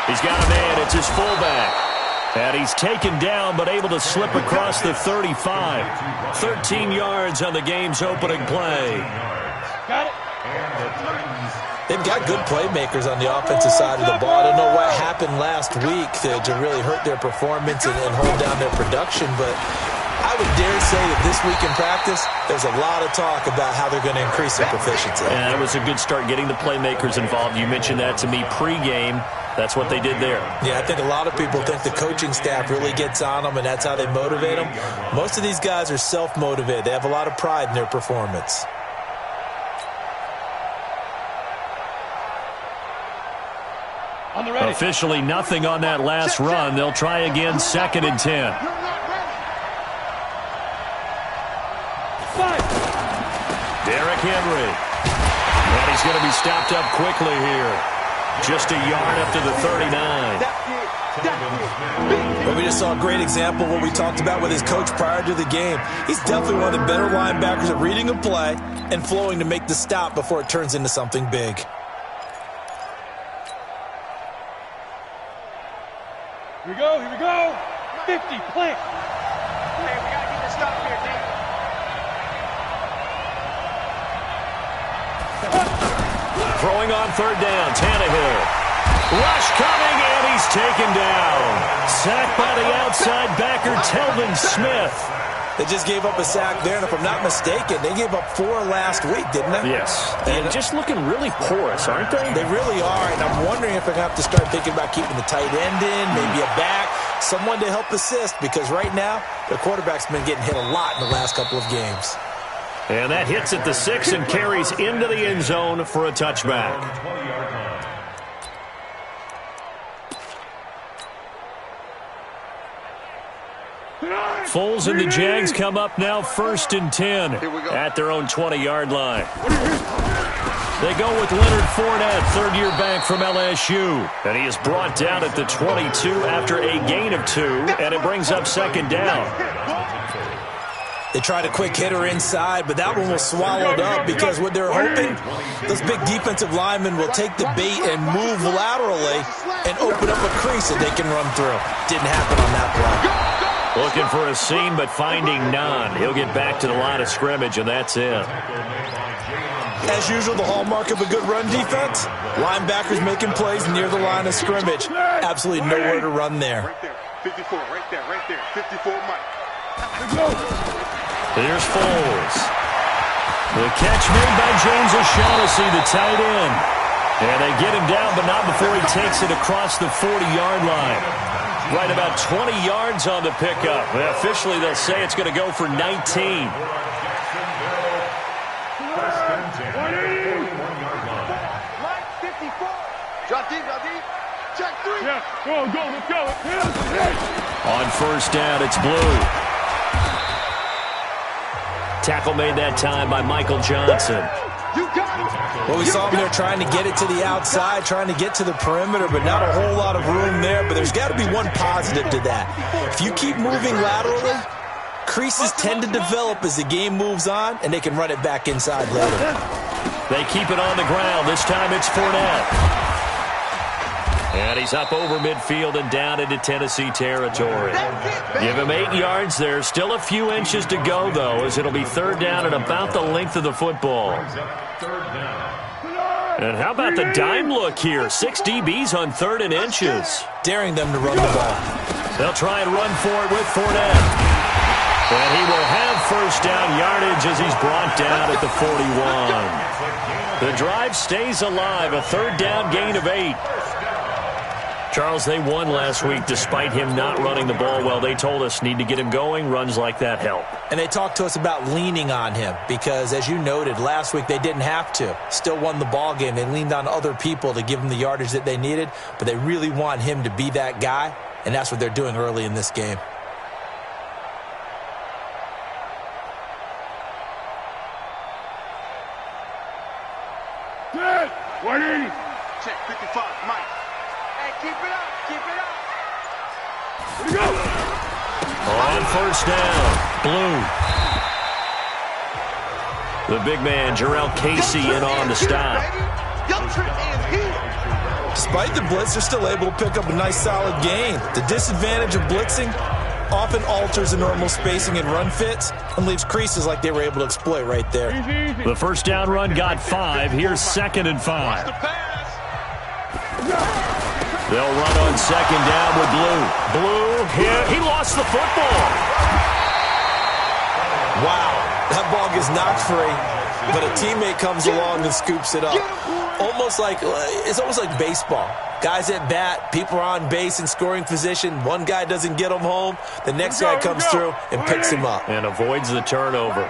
He's got a man. It's his fullback. And he's taken down but able to slip across the 35. 13 yards on the game's opening play. Got it. They've got good playmakers on the offensive side of the ball. I don't know what happened last week to really hurt their performance and hold down their production, but I would dare say that this week in practice, there's a lot of talk about how they're going to increase their proficiency. And it was a good start getting the playmakers involved. You mentioned that to me pregame. That's what they did there. Yeah, I think a lot of people think the coaching staff really gets on them, and that's how they motivate them. Most of these guys are self-motivated. They have a lot of pride in their performance. Officially nothing on that last run. They'll try again, 2nd and 10. Derrick Henry. And he's going to be stopped up quickly here. Just a yard up to the 39. Well, we just saw a great example of what we talked about with his coach prior to the game. He's definitely one of the better linebackers at reading a play and flowing to make the stop before it turns into something big. Here we go, here we go. 50, play. Hey, we got to get this stop here, D. Throwing on 3rd down, Tannehill. Rush coming, and he's taken down. Sacked by the outside backer, Telvin Smith. They just gave up a sack there, and if I'm not mistaken, they gave up 4 last week, didn't they? Yes. And just looking really porous, aren't they? They really are, and I'm wondering if they're going to have to start thinking about keeping the tight end in, maybe a back, someone to help assist, because right now, their quarterback's been getting hit a lot in the last couple of games. And that hits at the 6 and carries into the end zone for a touchback. Foles and the Jags come up now 1st and 10 at their own 20-yard line. They go with Leonard Fournette, 3rd-year back from LSU. And he is brought down at the 22 after a gain of 2, and it brings up 2nd down. They tried a quick hitter inside, but that one was swallowed up because what they're hoping, those big defensive linemen will take the bait and move laterally and open up a crease that they can run through. Didn't happen on that play. Looking for a seam, but finding none. He'll get back to the line of scrimmage, and that's it. As usual, the hallmark of a good run defense, linebackers making plays near the line of scrimmage. Absolutely nowhere to run there. Right there, 54, right there, 54, Mike. Here's Foles. The catch made by James O'Shaughnessy, the tight end. And they get him down, but not before he takes it across the 40-yard line. Right about 20 yards on the pickup. Officially, they'll say it's going to go for 19. Drop deep, check 3. Yeah, go, let's go. On 1st down, it's Blue. Tackle made that time by Michael Johnson. Well, we saw him there trying to get it to the outside, trying to get to the perimeter, but not a whole lot of room there. But there's got to be one positive to that. If you keep moving laterally, creases tend to develop as the game moves on, and they can run it back inside later. They keep it on the ground. This time it's Fournette. And he's up over midfield and down into Tennessee territory. Give him 8 yards there. Still a few inches to go, though, as it'll be 3rd down and about the length of the football. And how about the dime look here? 6 DBs on 3rd and inches. Daring them to run the ball. They'll try and run for it with Fournette. And he will have 1st down yardage as he's brought down at the 41. The drive stays alive. A 3rd down gain of 8. Charles, they won last week despite him not running the ball well. They told us need to get him going. Runs like that help. And they talked to us about leaning on him because, as you noted, last week they didn't have to. Still won the ball game. They leaned on other people to give them the yardage that they needed, but they really want him to be that guy, and that's what they're doing early in this game. Good. 180. Check 55, Mike. Keep it up, keep it up. Here we go. On 1st down, Blue. The big man, Jarrell Casey, in on the stop. Despite the blitz, they're still able to pick up a nice solid gain. The disadvantage of blitzing often alters the normal spacing and run fits and leaves creases like they were able to exploit right there. The first down run got 5. Here's 2nd and 5. They'll run on 2nd down with Blue. Blue hit. He lost the football. Wow, that ball gets knocked free, but a teammate comes along and scoops it up. It's almost like baseball. Guys at bat, people are on base in scoring position. One guy doesn't get him home. The next guy comes through and picks him up. And avoids the turnover.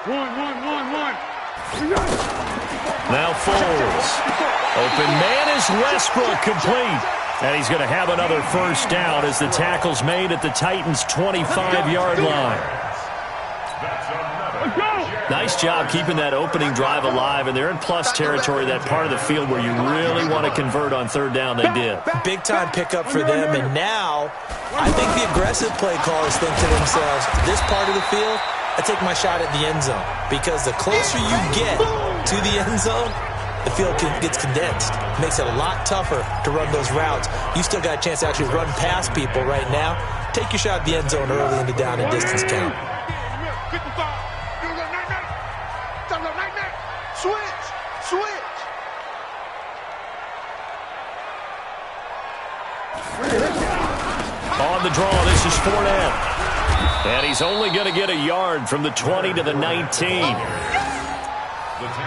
One. Now Foles. Open man is Westbrook, complete. And he's going to have another first down as the tackle's made at the Titans' 25-yard line. Nice job keeping that opening drive alive, and they're in plus territory, that part of the field where you really want to convert on 3rd down. They did. Big-time pickup for them, and now I think the aggressive play callers think to themselves, this part of the field, I take my shot at the end zone, because the closer you get to the end zone, the field gets condensed. It makes it a lot tougher to run those routes. You still got a chance to actually run past people right now. Take your shot at the end zone early in the down and distance count. Switch. On the draw, this is Fournette. And he's only going to get a yard from the 20 to the 19.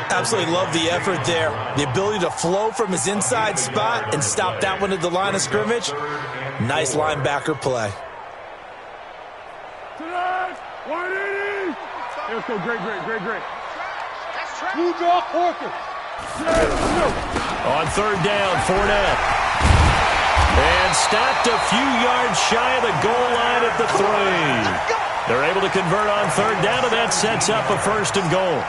Absolutely love the effort there. The ability to flow from his inside spot and stop that one at the line of scrimmage. Nice linebacker play. Let's go, great. Blue draw, Corker. On 3rd down, Fournette. And stopped a few yards shy of the goal line at the 3. They're able to convert on 3rd down, and that sets up a 1st and goal.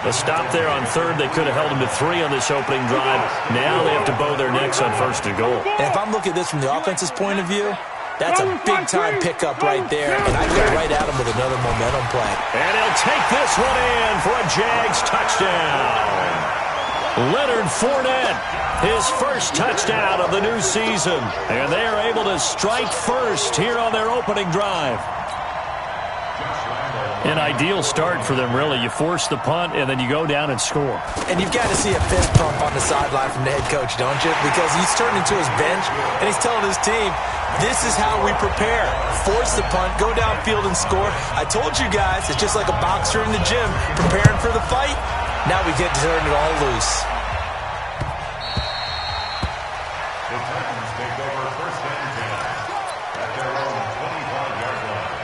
The stop there on 3rd, they could have held him to 3 on this opening drive. Now they have to bow their necks on 1st and goal. And if I'm looking at this from the offense's point of view, that's a big-time pickup right there, and I go right at him with another momentum play. And he'll take this one in for a Jags touchdown. Leonard Fournette, his first touchdown of the new season. And they are able to strike first here on their opening drive. An ideal start for them, really. You force the punt, and then you go down and score. And you've got to see a fist pump on the sideline from the head coach, don't you? Because he's turning to his bench, and he's telling his team, this is how we prepare. Force the punt, go downfield and score. I told you guys, it's just like a boxer in the gym preparing for the fight. Now we get to turn it all loose. The Titans take over 1st and 10 at their own 25-yard line.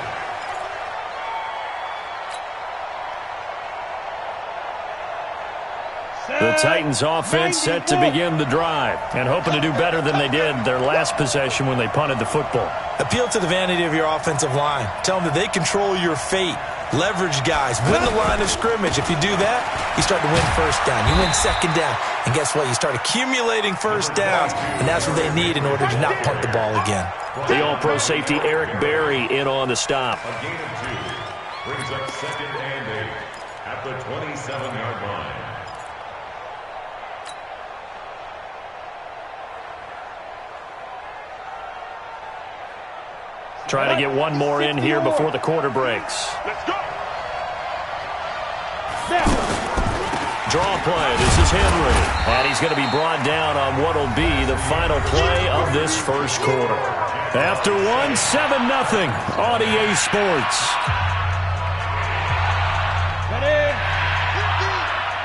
The Titans offense set to begin the drive and hoping to do better than they did their last possession when they punted the football. Appeal to the vanity of your offensive line. Tell them that they control your fate. Leverage guys. Win the line of scrimmage. If you do that, you start to win 1st down. You win 2nd down. And guess what? You start accumulating 1st downs, and that's what they need in order to not punt the ball again. The All-Pro safety Eric Berry in on the stop. A gain of 2 brings up 2nd and 8 at the 27-yard line. Trying to get one more in here before the quarter breaks. Let's go. Draw play. This is Henry. And he's going to be brought down on what will be the final play of this first quarter. After 1, 7-0 on EA Sports. Ready?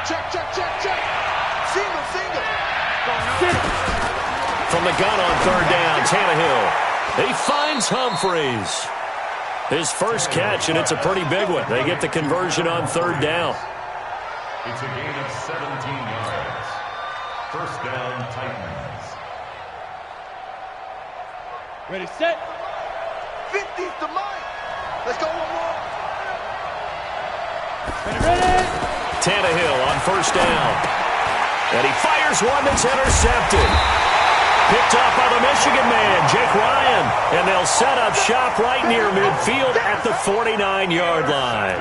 Check. Single. From the gun on 3rd down, Tannehill. He finds Humphreys. His first catch, and it's a pretty big one. They get the conversion on 3rd down. It's a gain of 17 yards. 1st down, Titans. Ready, set. 50's the mic. Let's go one more. Ready. Tannehill on 1st down. And he fires one that's intercepted. Picked up by the Michigan man, Jake Ryan. And they'll set up shop right near midfield at the 49-yard line.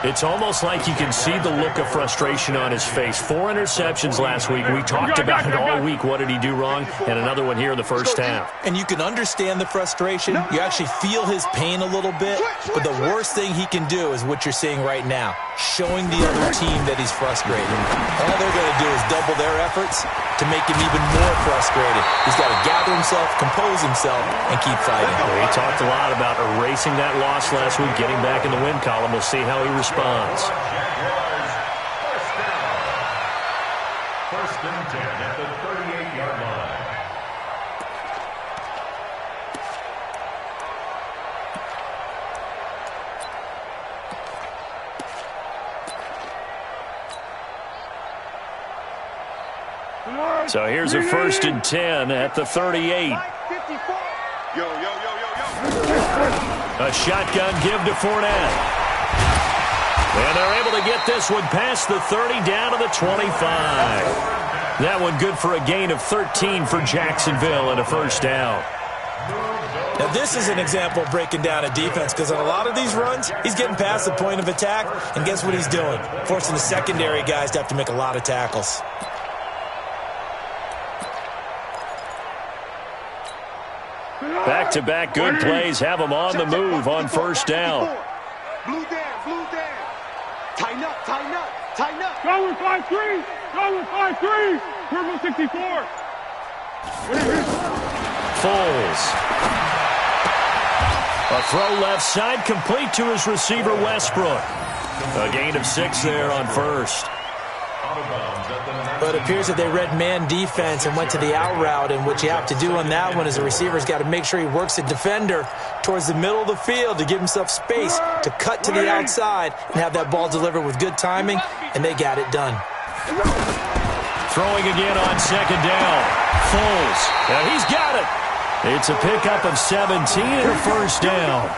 It's almost like you can see the look of frustration on his face. 4 interceptions last week. We talked about it all week. What did he do wrong? And another one here in the first half. And you can understand the frustration. You actually feel his pain a little bit. But the worst thing he can do is what you're seeing right now, showing the other team that he's frustrated. All they're going to do is double their efforts to make him even more frustrated. He's got to gather himself, compose himself, and keep fighting. He talked a lot about erasing that loss last week, getting back in the win column. We'll see how he responds. First and 10 at the 38-yard line. So here's a first and 10 at the 38. Yo. A shotgun give to Fournette. And they're able to get this one past the 30 down to the 25. That one good for a gain of 13 for Jacksonville and a first down. Now, this is an example of breaking down a defense because on a lot of these runs, he's getting past the point of attack, and guess what he's doing? Forcing the secondary guys to have to make a lot of tackles. Back-to-back good plays have them on the move on first down. Blue down. Tighten up. Go with 5-3. Purple 64. Foles. A throw left side complete to his receiver Westbrook. A gain of 6 there on first. But it appears that they read man defense and went to the out route, and what you have to do on that one is the receiver's got to make sure he works the defender towards the middle of the field to give himself space to cut to the outside and have that ball delivered with good timing, and they got it done. Throwing again on second down. Foles. Now he's got it. It's a pickup of 17 and a first down.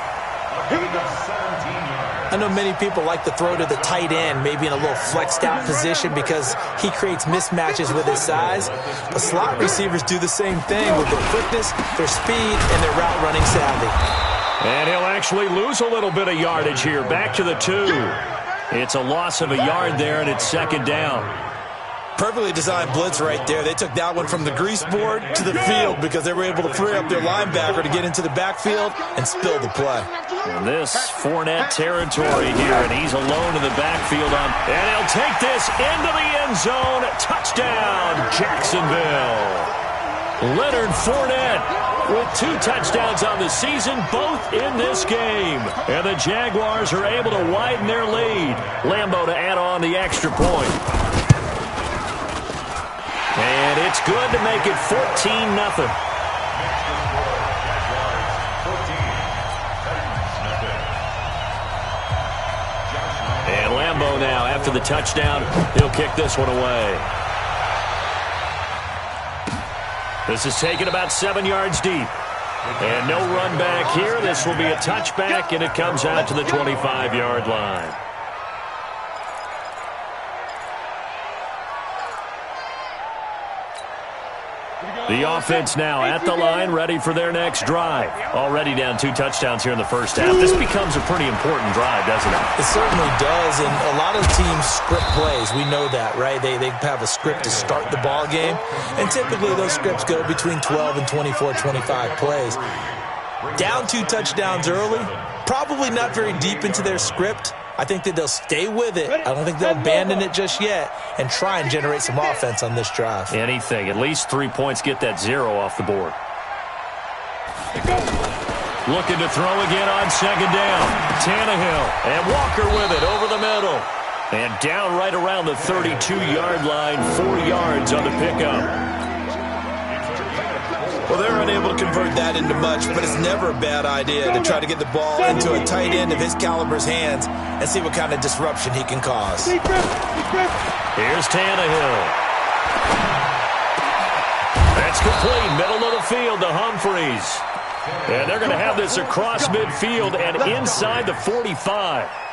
I know many people like to throw to the tight end, maybe in a little flexed out position because he creates mismatches with his size. But slot receivers do the same thing with their quickness, their speed, and their route running savvy. And he'll actually lose a little bit of yardage here. Back to the 2. It's a loss of a yard there, and it's second down. Perfectly designed blitz right there. They took that one from the grease board to the field because they were able to free up their linebacker to get into the backfield and spill the play. And this Fournette territory here, and he's alone in the backfield and he'll take this into the end zone. Touchdown, Jacksonville. Leonard Fournette with 2 touchdowns on the season, both in this game. And the Jaguars are able to widen their lead. Lambeau to add on the extra point. And it's good to make it 14-0. And Lambeau now, after the touchdown, he'll kick this one away. This is taken about 7 yards deep. And no run back here. This will be a touchback, and it comes out to the 25-yard line. The offense now at the line, ready for their next drive. Already down 2 touchdowns here in the first half. This becomes a pretty important drive, doesn't it? It certainly does, and a lot of teams script plays. We know that, right? They have a script to start the ball game, and typically those scripts go between 12 and 24, 25 plays. Down 2 touchdowns early, probably not very deep into their script. I think that they'll stay with it. I don't think they'll abandon it just yet and try and generate some offense on this drive. Anything. At least 3 points, get that 0 off the board. Looking to throw again on second down. Tannehill and Walker with it over the middle. And down right around the 32-yard line, 4 yards on the pickup. Well, they're unable to convert that into much, but it's never a bad idea to try to get the ball into a tight end of his caliber's hands and see what kind of disruption he can cause. Here's Tannehill. That's complete. Middle of the field to Humphreys. And they're going to have this across midfield and inside the 45.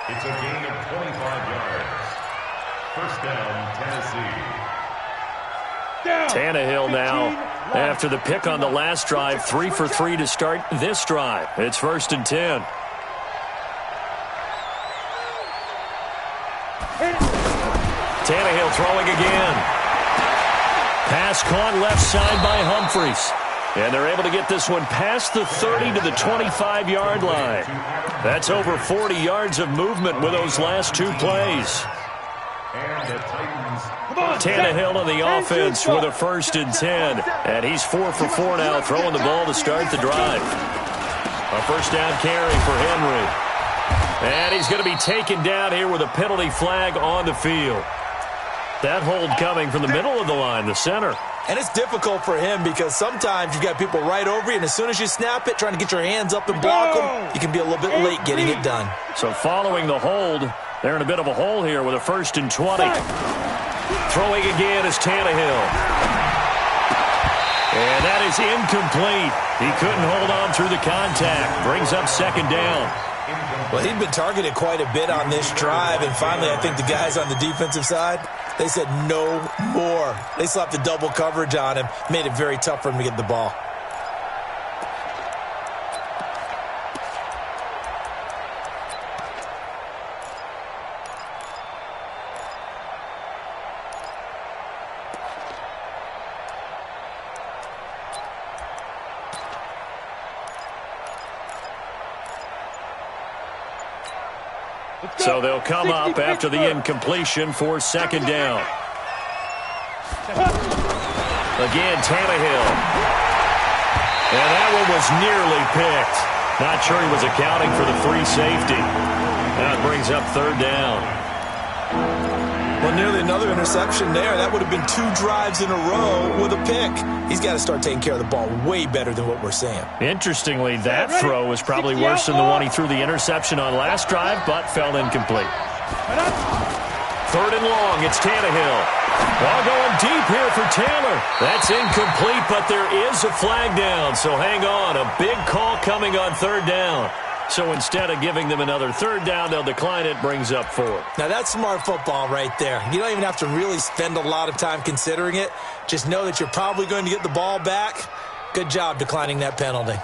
It's a gain of 25 yards. First down, Tennessee. Tannehill now, after the pick on the last drive, 3 for 3 to start this drive. It's first and 10. throwing again. Pass caught left side by Humphries. And they're able to get this one past the 30 to the 25-yard line. That's over 40 yards of movement with those last two plays. And the Titans. Tannehill on the offense with a 1st and 10. And he's 4 for 4 now, throwing the ball to start the drive. A 1st down carry for Henry. And he's going to be taken down here with a penalty flag on the field. That hold coming from the middle of the line, the center. And it's difficult for him because sometimes you've got people right over you, and as soon as you snap it, trying to get your hands up and block them, you can be a little bit late getting it done. So following the hold, they're in a bit of a hole here with a 1st and 20. Throwing again is Tannehill. And that is incomplete. He couldn't hold on through the contact. Brings up 2nd down. Well, he'd been targeted quite a bit on this drive, and finally I think the guys on the defensive side, they said no more. They slapped the double coverage on him, made it very tough for him to get the ball. So they'll come up after the incompletion for 2nd down. Again, Tannehill. And that one was nearly picked. Not sure he was accounting for the free safety. That brings up 3rd down. Well, nearly another interception there. That would have been 2 drives in a row with a pick. He's got to start taking care of the ball way better than what we're seeing. Interestingly, that throw was probably worse than the one he threw the interception on last drive, but fell incomplete. 3rd and long, it's Tannehill. Ball going deep here for Taylor. That's incomplete, but there is a flag down, so hang on. A big call coming on 3rd down. So instead of giving them another 3rd down, they'll decline it, brings up 4. Now, that's smart football right there. You don't even have to really spend a lot of time considering it. Just know that you're probably going to get the ball back. Good job declining that penalty.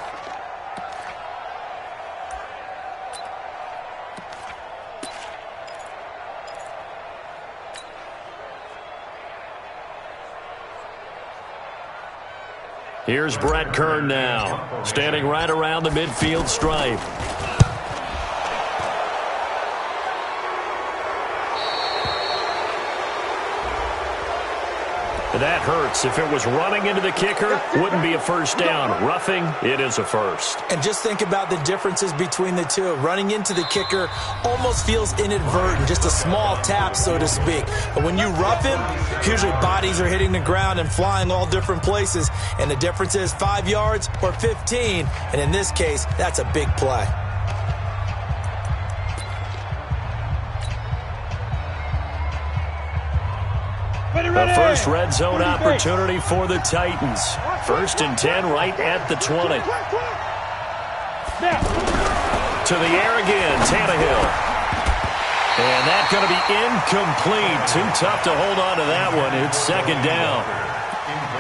Here's Brett Kern now, standing right around the midfield stripe. That hurts. If it was running into the kicker, wouldn't be a 1st down. Roughing, it is a 1st. And just think about the differences between the two. Running into the kicker almost feels inadvertent, just a small tap, so to speak. But when you rough him, usually bodies are hitting the ground and flying all different places. And the difference is 5 yards or 15. And in this case, that's a big play. The first red zone opportunity for the Titans. 1st and 10 right at the 20. To the air again, Tannehill. And that's going to be incomplete. Too tough to hold on to that one. It's 2nd down.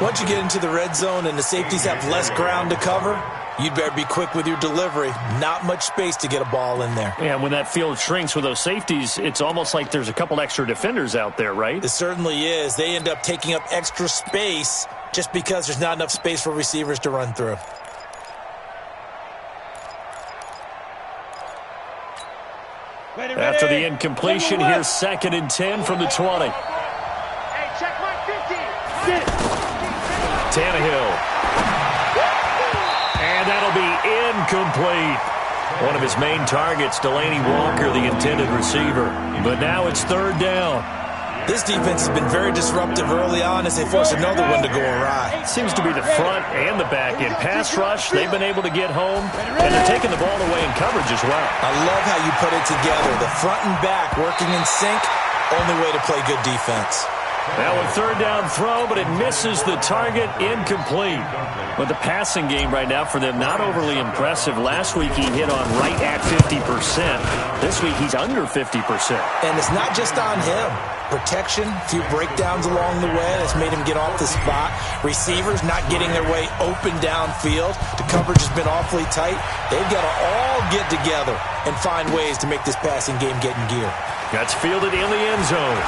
Once you get into the red zone and the safeties have less ground to cover, you'd better be quick with your delivery. Not much space to get a ball in there. Yeah, when that field shrinks with those safeties, it's almost like there's a couple extra defenders out there, right? It certainly is. They end up taking up extra space just because there's not enough space for receivers to run through. After the incompletion, here's 2nd and 10 from the 20. Hey, check my 50. Tannehill. And that'll be incomplete. One of his main targets, Delaney Walker, the intended receiver. But now it's 3rd down. This defense has been very disruptive early on as they force another one to go awry. Seems to be the front and the back. In pass rush, they've been able to get home, and they're taking the ball away in coverage as well. I love how you put it together. The front and back working in sync, only way to play good defense. Now a 3rd down throw, but it misses the target, incomplete. But the passing game right now for them, not overly impressive. Last week he hit on right at 50%. This week he's under 50%. And it's not just on him. Protection, a few breakdowns along the way that's made him get off the spot. Receivers not getting their way open downfield. The coverage has been awfully tight. They've got to all get together and find ways to make this passing game get in gear. That's fielded in the end zone.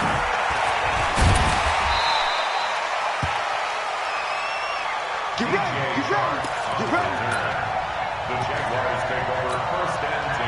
Get ready. Get ready. Get ready. The Jaguars take over 1st and 10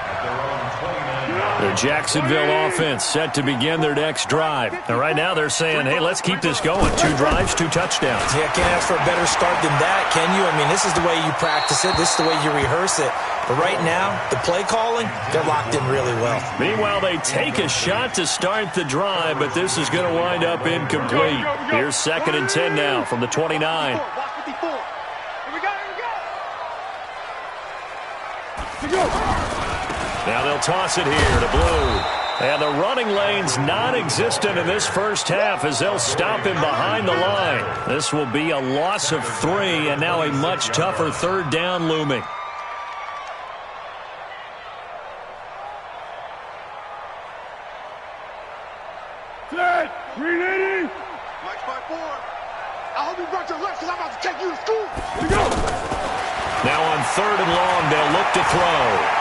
at their own 29. The Jacksonville offense set to begin their next drive. And right now they're saying, hey, let's keep this going. 2 drives, 2 touchdowns. Yeah, can't ask for a better start than that, can you? I mean, this is the way you practice it. This is the way you rehearse it. But right now, the play calling, they're locked in really well. Meanwhile, they take a shot to start the drive, but this is going to wind up incomplete. Here's 2nd and 10 now from the 29. Here we go. Now they'll toss it here to Blue. And the running lane's non-existent in this first half as they'll stop him behind the line. This will be a loss of 3, and now a much tougher 3rd down looming. Set. 380. Mike's 5-4. I hope you brought your lunch because I'm about to take you to school. Here we go. Now on 3rd and long, they'll look to throw.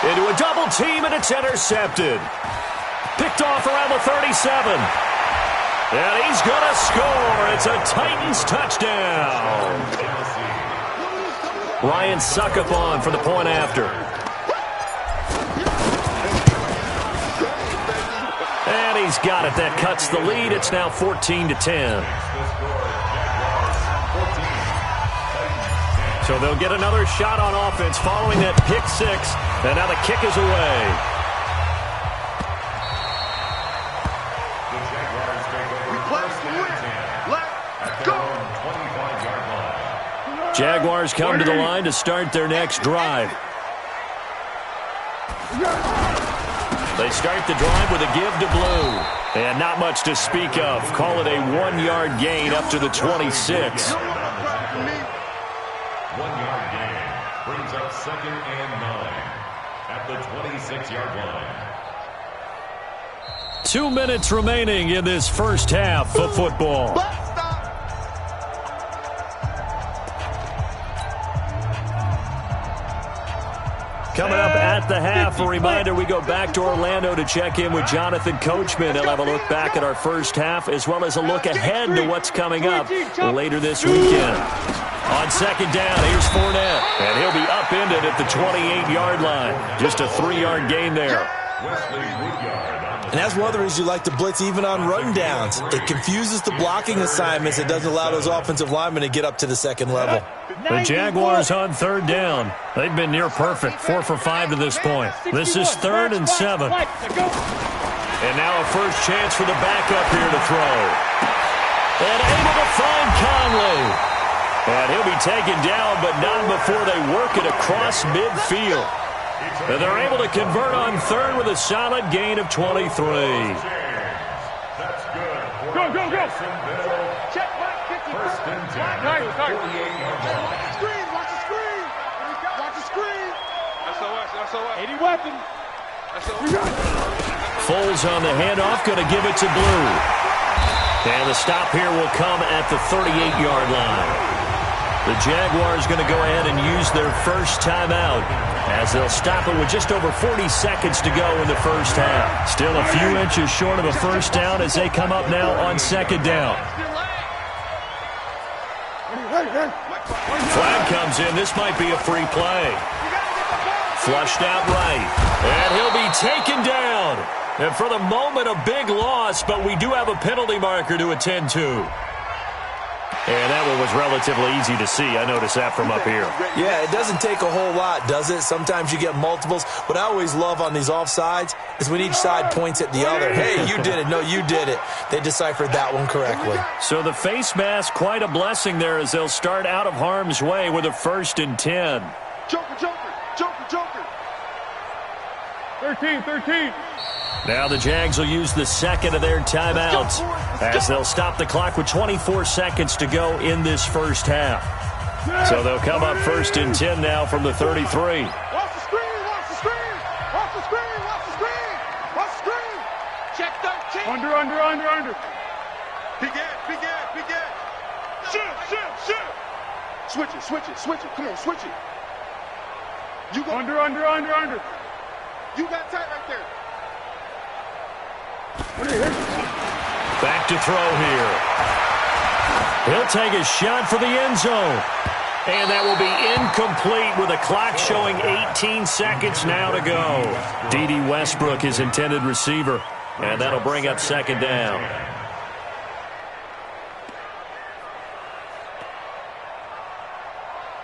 Into a double team, and it's intercepted. Picked off around the 37. And he's going to score. It's a Titans touchdown. Ryan Succop for the point after. And he's got it. That cuts the lead. It's now 14-10. So they'll get another shot on offense following that pick 6. And now the kick is away. The Jaguars take over 1st and 10 at their own 25-yard line. Jaguars come to the line to start their next drive. They start the drive with a give to Blue. And not much to speak of. Call it a 1-yard gain up to the 26. 1-yard gain brings up 2nd and 9 at the 26-yard line. 2 minutes remaining in this first half of football. Coming up at the half, a reminder, we go back to Orlando to check in with Jonathan Coachman. He'll have a look back at our first half as well as a look ahead to what's coming up later this weekend. On 2nd down, here's Fournette, and he'll be upended at the 28-yard line. Just a 3-yard gain there. And that's one of the reasons you like to blitz even on rundowns. It confuses the blocking assignments. It doesn't allow those offensive linemen to get up to the 2nd level. The Jaguars on 3rd down. They've been near perfect, 4 for 5 to this point. This is 3rd and 7. And now a first chance for the backup here to throw. And able to find Conley. And he'll be taken down, but not before they work it across midfield. And they're able to convert on 3rd with a solid gain of 23. That's good. Go. Check back, 50. 1st and 10. Nice. 48-yard line. Watch the screen. Watch the screen. SOS. 80 weapon. Foles on the handoff, going to give it to Blue. And the stop here will come at the 38-yard line. The Jaguars going to go ahead and use their first timeout as they'll stop it with just over 40 seconds to go in the first half. Still a few inches short of a first down as they come up now on 2nd down. Flag comes in. This might be a free play. Flushed out right. And he'll be taken down. And for the moment, a big loss, but we do have a penalty marker to attend to. And that one was relatively easy to see. I noticed that from up here. Yeah, it doesn't take a whole lot, does it? Sometimes you get multiples. What I always love on these offsides is when each side points at the other. Hey, you did it. No, you did it. They deciphered that one correctly. So the face mask, quite a blessing there as they'll start out of harm's way with a 1st and 10. Joker. 13. Now the Jags will use the 2nd of their timeouts as they'll stop the clock with 24 seconds to go in this first half. So they'll come up 1st and 10 now from the 33. Watch the screen. Check 13. Under. Big Ed. Shoot. Switch it. Come on, switch it. You go. Under. You got tight right there. Back to throw here. He'll take a shot for the end zone. And that will be incomplete with a clock showing 18 seconds now to go. D.D. Westbrook, his intended receiver. And that'll bring up second down.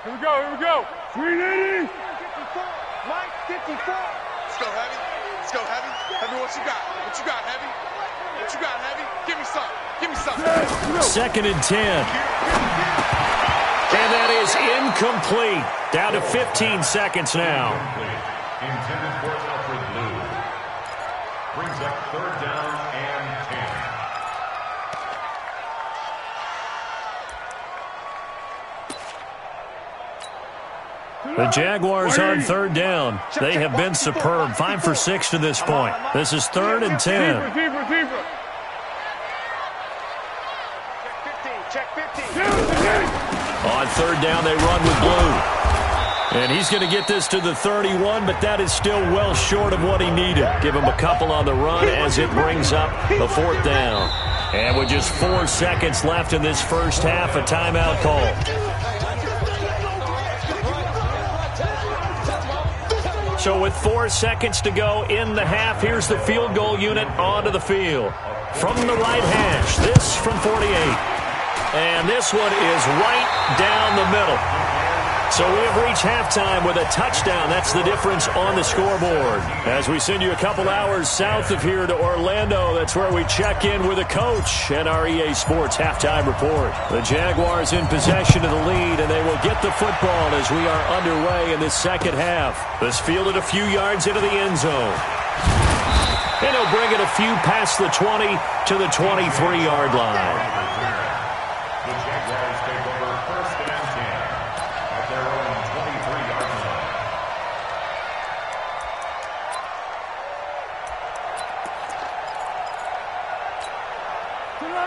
Here we go, here we go. 380. Mike, 54. Let's go, Heavy. Let's go, Heavy. Heavy, what you got? What you got, Heavy? What you got, Heavy? Give me some. Give me some. Second and 10. And that is incomplete. Down to 15 seconds now. Intended for Alfred Blue. Brings up third down and 10. The Jaguars on third down. They have been superb. 5 for 6 to this point. This is third and 10. Receiver. Check 15. On third down, they run with Blue. And he's going to get this to the 31, but that is still well short of what he needed. Give him a couple on the run as it brings up the fourth down. And with just 4 seconds left in this first half, a timeout call. So with 4 seconds to go in the half, here's the field goal unit onto the field. From the right hash, this from 48. And this one is right down the middle. So we have reached halftime with a touchdown. That's the difference on the scoreboard. As we send you a couple hours south of here to Orlando, that's where we check in with a coach and our EA Sports halftime report. The Jaguars in possession of the lead, and they will get the football as we are underway in this second half. This fielded a few yards into the end zone. And he'll bring it a few past the 20 to the 23-yard line. The Jaguars take over first and 10 at their own 23-yard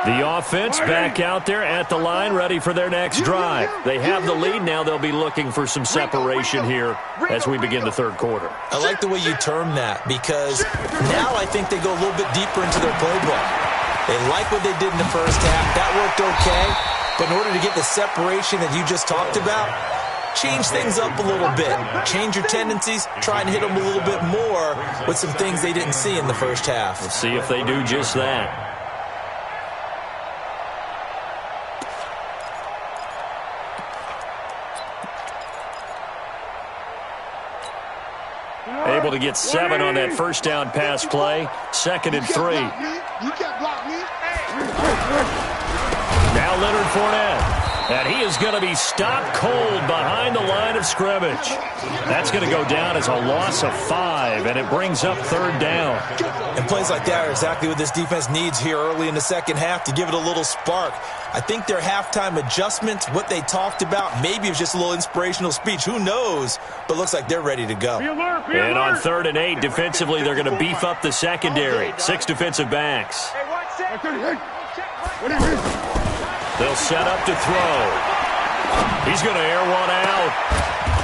line. The offense back out there at the line, ready for their next drive. They have the lead. Now they'll be looking for some separation here as we begin the third quarter. I like the way you term that, because now I think they go a little bit deeper into their playbook. They like what they did in the first half. That worked okay. But in order to get the separation that you just talked about, change things up a little bit. Change your tendencies. Try and hit them a little bit more with some things they didn't see in the first half. We'll see if they do just that. Able to get 7 on that first down pass play. Second and 3. You can't block me. Now Leonard Fournette. And he is going to be stopped cold behind the line of scrimmage. That's going to go down as a loss of 5, and it brings up third down. And plays like that are exactly what this defense needs here early in the second half to give it a little spark. I think their halftime adjustments, what they talked about, maybe it was just a little inspirational speech. Who knows? But looks like they're ready to go. And on third and 8, defensively, they're going to beef up the secondary. 6 defensive backs. They'll set up to throw. He's going to air one out.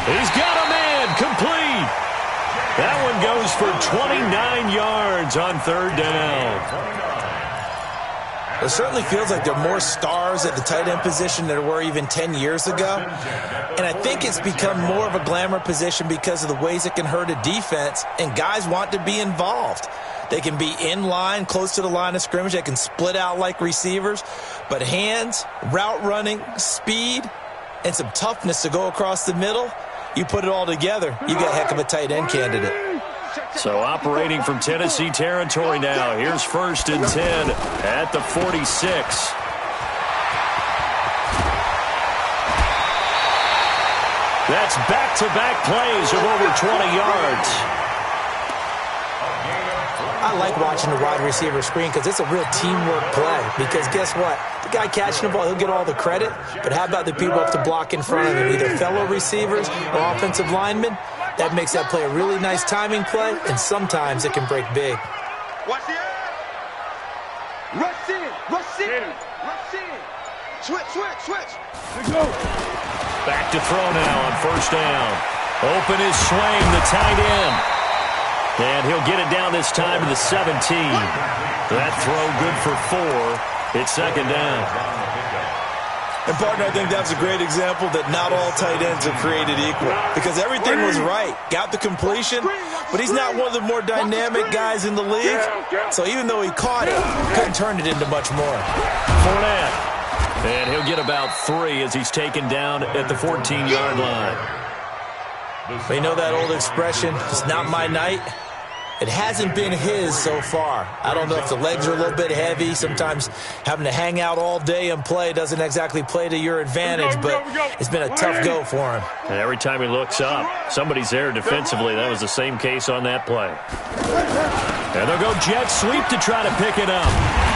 He's got a man complete. That one goes for 29 yards on third down. It certainly feels like there are more stars at the tight end position than there were even 10 years ago. And I think it's become more of a glamour position because of the ways it can hurt a defense, and guys want to be involved. They can be in line, close to the line of scrimmage. They can split out like receivers. But hands, route running, speed, and some toughness to go across the middle, you put it all together, you got a heck of a tight end candidate. So operating from Tennessee territory now. Here's first and 10 at the 46. That's back-to-back plays of over 20 yards. I like watching the wide receiver screen because it's a real teamwork play. Because guess what? The guy catching the ball, he'll get all the credit. But how about the people up to block in front of him, either fellow receivers or offensive linemen? That makes that play a really nice timing play, and sometimes it can break big. Watch the rush in, rush in, rush in. Switch. Let's go. Back to throw now on first down. Open is Swain, the tight end. And he'll get it down this time to the 17. That throw good for 4. It's second down. And, partner, I think that's a great example that not all tight ends are created equal because everything was right. Got the completion, but he's not one of the more dynamic guys in the league. So even though he caught it, couldn't turn it into much more. Fournette. And he'll get about 3 as he's taken down at the 14-yard line. But you know that old expression, it's not my night? It hasn't been his so far. I don't know if the legs are a little bit heavy. Sometimes having to hang out all day and play doesn't exactly play to your advantage, but it's been a tough go for him. And every time he looks up, somebody's there defensively. That was the same case on that play. And they'll go jet sweep to try to pick it up.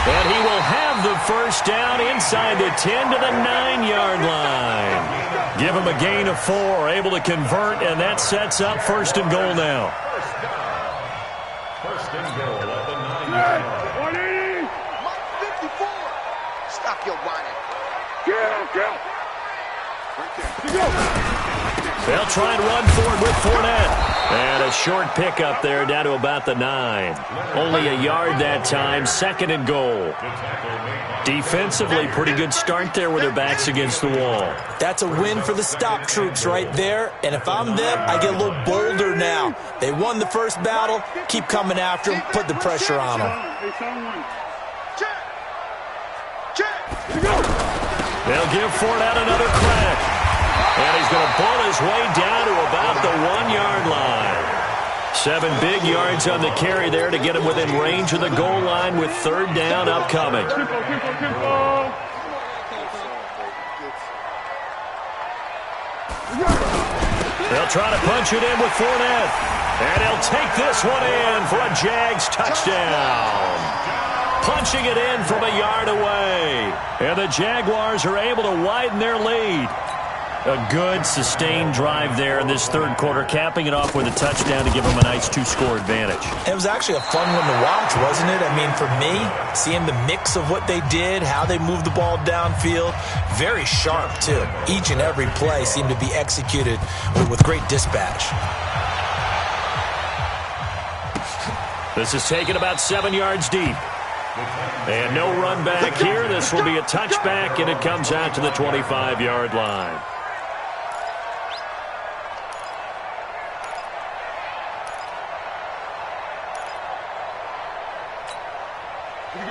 And he will have the first down inside the 10 to the 9-yard line. Give him a gain of 4, able to convert, and that sets up first and goal now. First and goal at the 9-yard line. 54. Stop your whining. They'll try and run forward with Fournette. And a short pickup there down to about the 9. Only a yard that time, second and goal. Defensively, pretty good start there with their backs against the wall. That's a win for the stop troops right there. And if I'm them, I get a little bolder now. They won the first battle. Keep coming after them. Put the pressure on them. They'll give Fournette another crack. And he's going to pull his way down to about the 1-yard line. 7 big yards on the carry there to get him within range of the goal line with third down upcoming. They'll try to punch it in with Fournette. And he'll take this one in for a Jags touchdown. Punching it in from a yard away. And the Jaguars are able to widen their lead. A good, sustained drive there in this third quarter, capping it off with a touchdown to give them a nice 2-score advantage. It was actually a fun one to watch, wasn't it? I mean, for me, seeing the mix of what they did, how they moved the ball downfield, very sharp, too. Each and every play seemed to be executed with great dispatch. This is taken about 7 yards deep. And no run back here. This will be a touchback, and it comes out to the 25-yard line.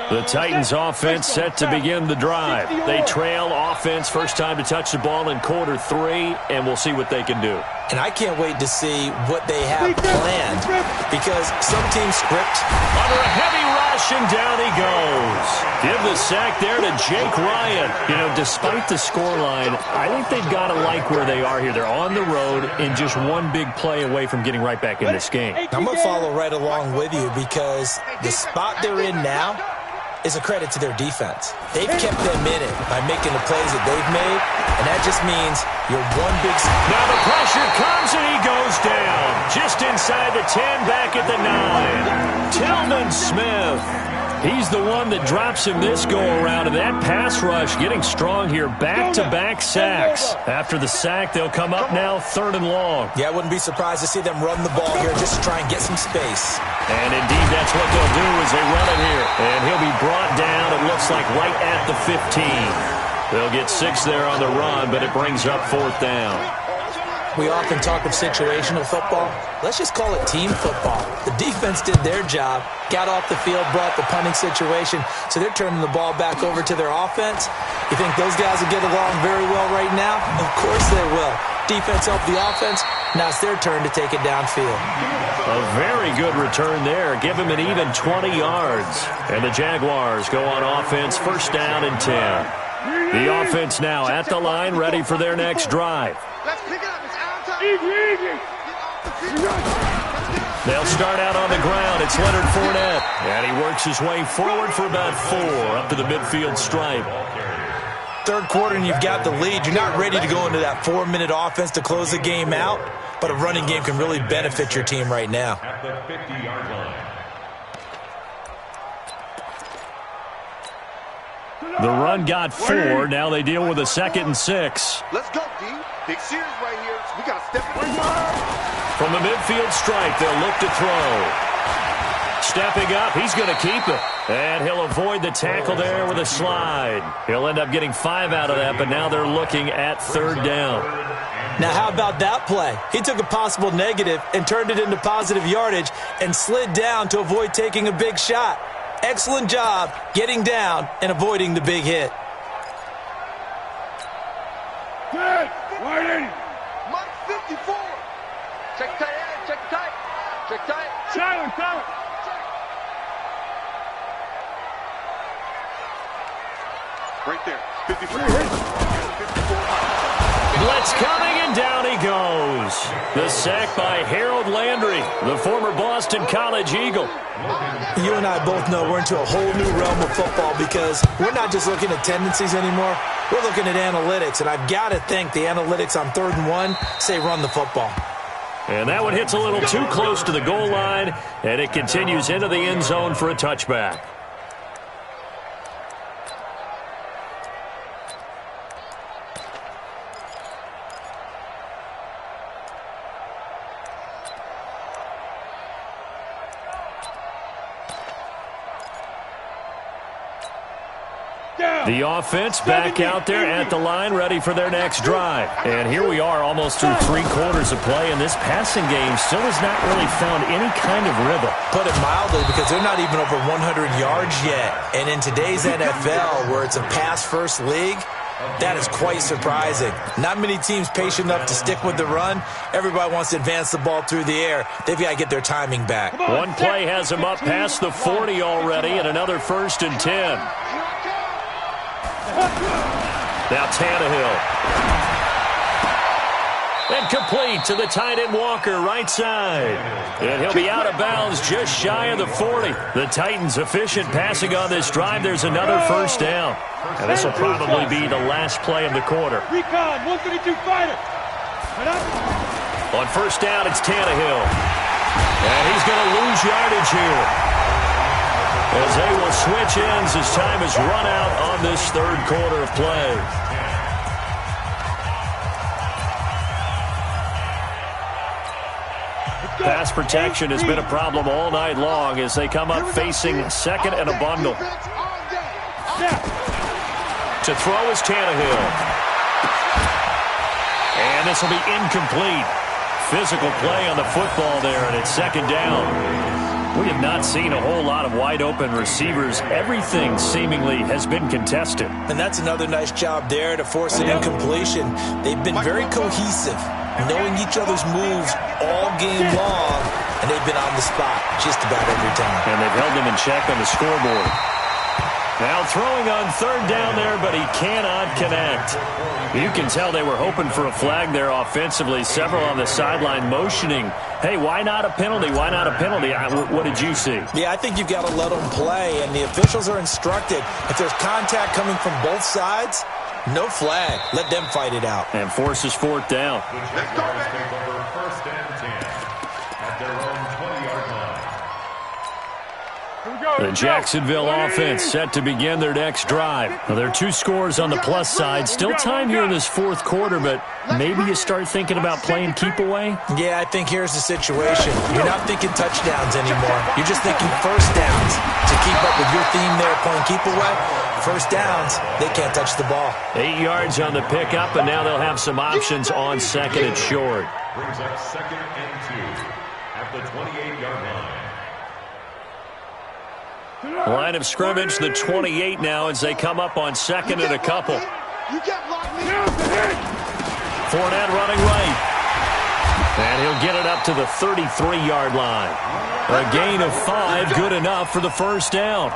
The Titans offense set to begin the drive. They trail offense first time to touch the ball in quarter 3, and we'll see what they can do. And I can't wait to see what they have planned because some teams script. Under a heavy rush, and down he goes. Give the sack there to Jake Ryan. You know, despite the scoreline, I think they've got to like where they are here. They're on the road and just one big play away from getting right back in this game. I'm going to follow right along with you because the spot they're in now is a credit to their defense. They've kept them in it by making the plays that they've made, and that just means you're one big... Now the pressure comes, and he goes down. Just inside the 10, back at the 9. Tillman Smith. He's the one that drops him this go-around, and that pass rush getting strong here. Back-to-back sacks. After the sack, they'll come up now 3rd and long. Yeah, I wouldn't be surprised to see them run the ball here just to try and get some space. And indeed, that's what they'll do as they run it here. And he'll be brought down, it looks like, right at the 15. They'll get 6 there on the run, but it brings up 4th down. We often talk of situational football. Let's just call it team football. The defense did their job, got off the field, brought the punting situation, so they're turning the ball back over to their offense. You think those guys will get along very well right now? Of course they will. Defense helped the offense. Now it's their turn to take it downfield. A very good return there. Give him an even 20 yards. And the Jaguars go on offense, first down and 10. The offense now at the line, ready for their next drive. Let's pick it up. It's our time. They'll start out on the ground. It's Leonard Fournette. And he works his way forward for about 4 up to the midfield stripe. Third quarter and you've got the lead. You're not ready to go into that 4-minute offense to close the game out, but a running game can really benefit your team right now. At the 50-yard line. The run got 4. Now they deal with a 2nd and 6. Let's go, D. Big series right here. We got to step it. From the midfield stripe, they'll look to throw. Stepping up, he's going to keep it. And he'll avoid the tackle there with a slide. He'll end up getting 5 out of that, but now they're looking at 3rd down. Now, how about that play? He took a possible negative and turned it into positive yardage and slid down to avoid taking a big shot. Excellent job getting down and avoiding the big hit. Good. Wide in. Mike 54. Check tight end. Check tight. Check tight. Silent. Right there. 54. 54. Blitz coming, and down he goes. The sack by Harold Landry, the former Boston College Eagle. You and I both know we're into a whole new realm of football because we're not just looking at tendencies anymore. We're looking at analytics, and I've got to think the analytics on 3rd and 1 say run the football. And that one hits a little too close to the goal line, and it continues into the end zone for a touchback. The offense back out there at the line, ready for their next drive. And here we are almost through 3 quarters of play, and this passing game still has not really found any kind of rhythm. Put it mildly, because they're not even over 100 yards yet. And in today's NFL, where it's a pass-first league, that is quite surprising. Not many teams patient enough to stick with the run. Everybody wants to advance the ball through the air. They've got to get their timing back. One play has them up past the 40 already, and another 1st and 10. Now Tannehill. And complete to the tight end Walker, right side. And he'll be out of bounds just shy of the 40. The Titans efficient passing on this drive. There's another 1st down. And this will probably be the last play of the quarter. Recon, 132 fighter. On 1st down, it's Tannehill. And he's going to lose yardage here, as they will switch ends as time has run out on this 3rd quarter of play. Pass protection has been a problem all night long as they come up facing 2nd and a bundle. To throw is Tannehill. And this will be incomplete. Physical play on the football there, and it's 2nd down. We have not seen a whole lot of wide-open receivers. Everything seemingly has been contested. And that's another nice job there to force an incompletion. They've been very cohesive, knowing each other's moves all game long, and they've been on the spot just about every time. And they've held them in check on the scoreboard. Now throwing on 3rd down there, but he cannot connect. You can tell they were hoping for a flag there offensively. Several on the sideline motioning, hey, why not a penalty? Why not a penalty? What did you see? Yeah, I think you've got to let them play, and the officials are instructed. If there's contact coming from both sides, no flag. Let them fight it out. And forces 4th down. Let's go, take over 1st and 10 at their own 20-yard line. The Jacksonville offense set to begin their next drive. Now, there are 2 scores on the plus side. Still time here in this 4th quarter, but maybe you start thinking about playing keep away? Yeah, I think here's the situation. You're not thinking touchdowns anymore. You're just thinking 1st downs. To keep up with your theme there, playing keep away, 1st downs, they can't touch the ball. 8 yards on the pickup, and now they'll have some options on 2nd and short. Brings up 2nd and 2 at the 28-yard line. Line of scrimmage, the 28 now as they come up on 2nd and a couple. Fournette running right. And he'll get it up to the 33-yard line. A gain of 5, good enough for the 1st down.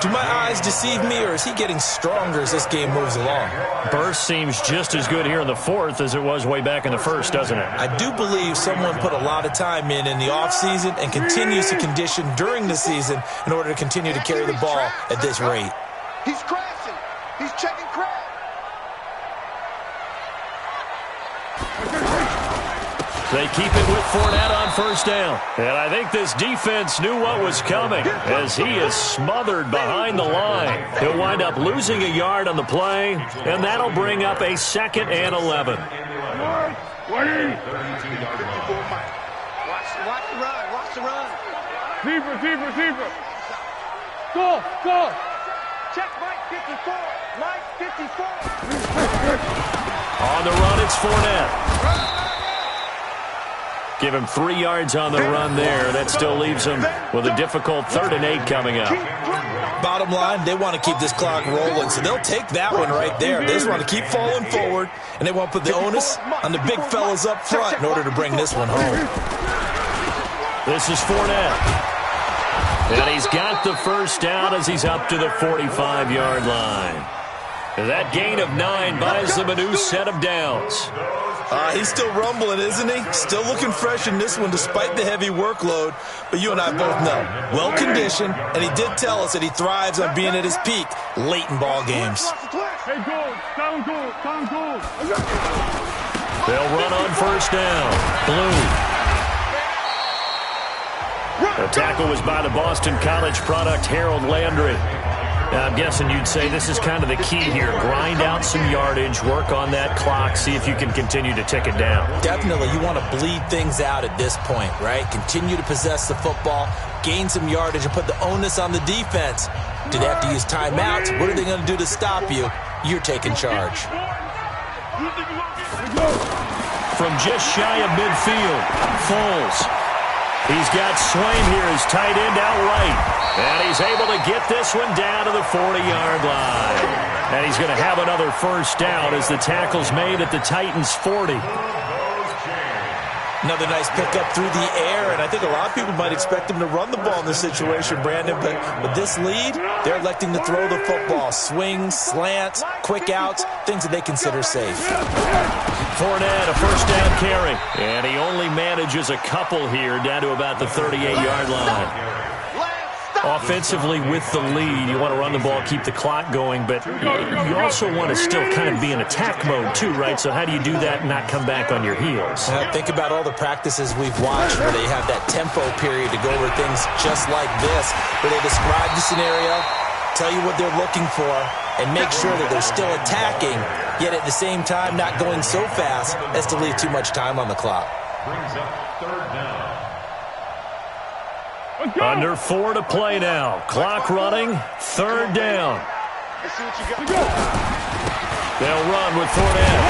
Do my eyes deceive me, or is he getting stronger as this game moves along? Burst seems just as good here in the 4th as it was way back in the 1st, doesn't it? I do believe someone put a lot of time in the offseason and continues to condition during the season in order to continue to carry the ball at this rate. He's crashing. He's checking crash. They keep it with Fournette on 1st down. And I think this defense knew what was coming as he is smothered behind the line. He'll wind up losing a yard on the play, and that'll bring up a 2nd and 11. Watch the run. Watch the run. Receiver. Go. Check Mike 54. Mike 54. On the run, it's Fournette. Give him 3 yards on the run there. That still leaves him with a difficult 3rd and 8 coming up. Bottom line, they want to keep this clock rolling, so they'll take that one right there. They just want to keep falling forward, and they want to put the onus on the big fellas up front in order to bring this one home. This is Fournette. And he's got the first down as he's up to the 45-yard line. That gain of 9 buys them a new set of downs. He's still rumbling, isn't he? Still looking fresh in this one despite the heavy workload. But you and I both know, well-conditioned, and he did tell us that he thrives on being at his peak late in ball games. Hey, down goal. They'll run on first down. Blue. The tackle was by the Boston College product, Harold Landry. Now, I'm guessing you'd say this is kind of the key here. Grind out some yardage, work on that clock, see if you can continue to tick it down. Definitely. You want to bleed things out at this point, right? Continue to possess the football, gain some yardage, and put the onus on the defense. Do they have to use timeouts? What are they going to do to stop you? You're taking charge. From just shy of midfield, Foles. He's got Swain here, his tight end out right. And he's able to get this one down to the 40-yard line. And he's going to have another first down as the tackle's made at the Titans' 40. Another nice pickup through the air, and I think a lot of people might expect him to run the ball in this situation, Brandon, but with this lead, they're electing to throw the football. Swings, slants, quick outs, things that they consider safe. Fournette, a first down carry, and he only manages a couple here down to about the 38-yard line. Offensively with the lead, you want to run the ball, keep the clock going, but you also want to still kind of be in attack mode too, right? So how do you do that and not come back on your heels? Think about all the practices we've watched where they have that tempo period to go over things just like this, where they describe the scenario, tell you what they're looking for, and make sure that they're still attacking, yet at the same time not going so fast as to leave too much time on the clock. Brings up 3rd down. Under 4 to play now. Clock running, 3rd down. They'll run with Fournette.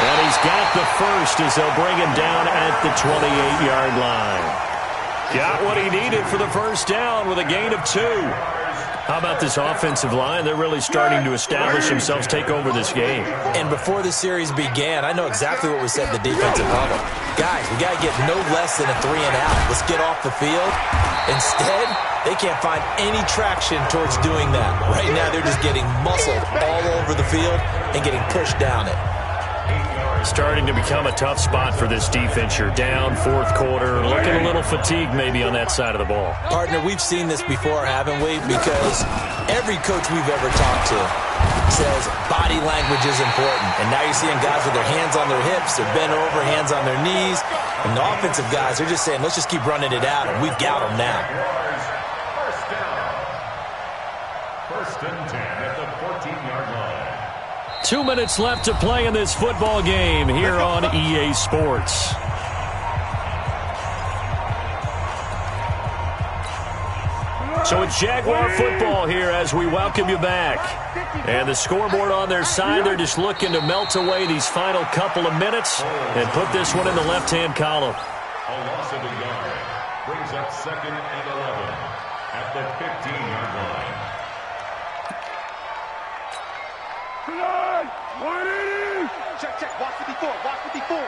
And he's got the first as they'll bring him down at the 28-yard line. Got what he needed for the first down with a gain of 2. How about this offensive line? They're really starting to establish themselves, take over this game. And before the series began, I know exactly what was said in the defensive huddle. Guys, we got to get no less than a 3 and out. Let's get off the field. Instead, they can't find any traction towards doing that. Right now, they're just getting muscled all over the field and getting pushed down it. Starting to become a tough spot for this defense. You're down 4th quarter, looking a little fatigued maybe on that side of the ball. Partner, we've seen this before, haven't we? Because every coach we've ever talked to says body language is important. And now you're seeing guys with their hands on their hips, they're bent over, hands on their knees. And the offensive guys, they're just saying, let's just keep running it out, and we've got them now. First down. 1st and 10 at the 14-yard line. 2 minutes left to play in this football game here on EA Sports. So it's Jaguar football here as we welcome you back. And the scoreboard on their side, they're just looking to melt away these final couple of minutes and put this one in the left-hand column. A loss of a yard brings up 2nd and 11 at the 15-yard line. Check. Watch 54.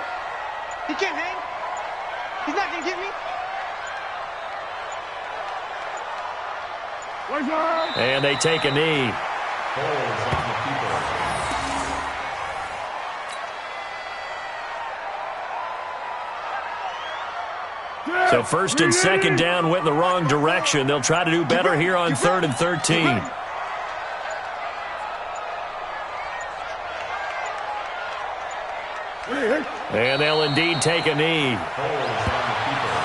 He can't hang. He's not going to get me. And they take a knee. Foles on the keeper. So 1st and 2nd down went in the wrong direction. They'll try to do better here on 3rd and 13. And they'll indeed take a knee. Foles on the keeper.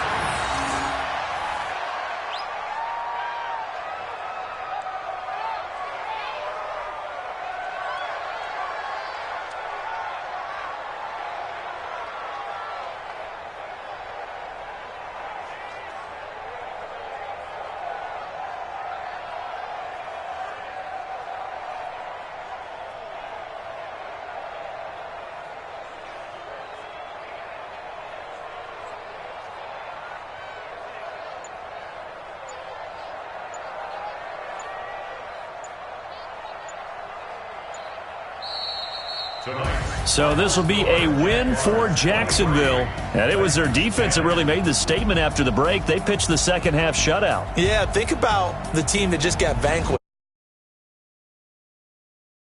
So this will be a win for Jacksonville. And it was their defense that really made the statement after the break. They pitched the second half shutout. Yeah, think about the team that just got vanquished.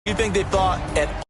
You think they thought at